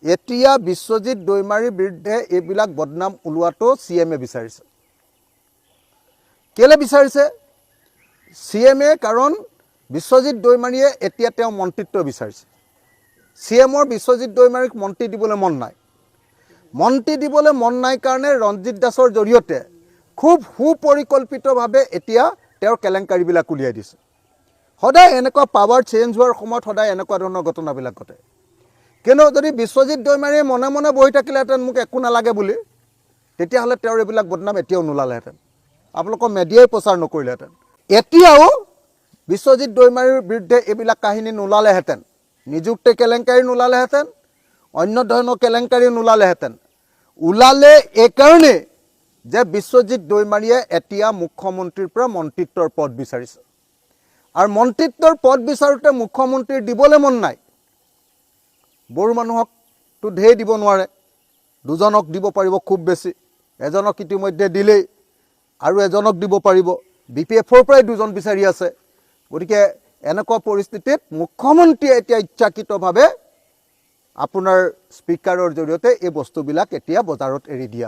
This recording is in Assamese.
এতিয়া বিশ্বজিৎ দৈমাৰীৰ বিৰুদ্ধে এইবিলাক বদনাম ওলোৱাটো CM বিচাৰিছে। কেলে বিচাৰিছে? CM কাৰণ বিশ্বজিৎ দৈমাৰীয়ে এতিয়া তেওঁ মন্ত্ৰিত্ব বিচাৰিছে। CMৰ বিশ্বজিৎ দৈমাৰীক মন্ত্ৰী দিবলৈ মন নাই। মন্ত্ৰী দিবলৈ মন নাই কাৰণে ৰঞ্জিত দাসৰ জৰিয়তে খুব সুপৰিকল্পিতভাৱে এতিয়া তেওঁৰ কেলেংকাৰীবিলাক উলিয়াই দিছে। সদায় এনেকুৱা পাৱাৰ চেঞ্জ হোৱাৰ সময়ত সদায় এনেকুৱা ধৰণৰ ঘটনাবিলাক ঘটে। কিন্তু যদি বিশ্বজিৎ দৈমাৰীয়ে মনে মনে বহি থাকিলেহেঁতেন মোক একো নালাগে বুলি, তেতিয়াহ'লে তেওঁৰ এইবিলাক বদনাম এতিয়াও নোলালেহেঁতেন, আপোনালোকৰ মেডিয়াই প্ৰচাৰ নকৰিলেহেঁতেন। এতিয়াও বিশ্বজিৎ দৈমাৰীৰ বিৰুদ্ধে এইবিলাক কাহিনী নোলালেহেঁতেন, নিযুক্তি কেলেংকাৰী নোলালেহেঁতেন, অন্য ধৰণৰ কেলেংকাৰী নোলালেহেঁতেন। ওলালে এইকাৰণে যে বিশ্বজিৎ দৈমাৰীয়ে এতিয়া মুখ্যমন্ত্ৰীৰ পৰা মন্ত্ৰিত্বৰ পদ বিচাৰিছে। আৰু মন্ত্ৰিত্বৰ পদ বিচাৰোঁতে মুখ্যমন্ত্ৰীৰ দিবলৈ মন নাই। বড়ো মানুহকতো ঢেৰ দিব নোৱাৰে, দুজনক দিব পাৰিব খুব বেছি, এজনক ইতিমধ্যে দিলেই, আৰু এজনক দিব পাৰিব। BPFৰ পৰাই দুজন বিচাৰি আছে। গতিকে এনেকুৱা পৰিস্থিতিত মুখ্যমন্ত্ৰীয়ে এতিয়া ইচ্ছাকৃতভাৱে আপোনাৰ স্পীকাৰৰ জৰিয়তে এই বস্তুবিলাক এতিয়া বজাৰত এৰি দিয়া আছে।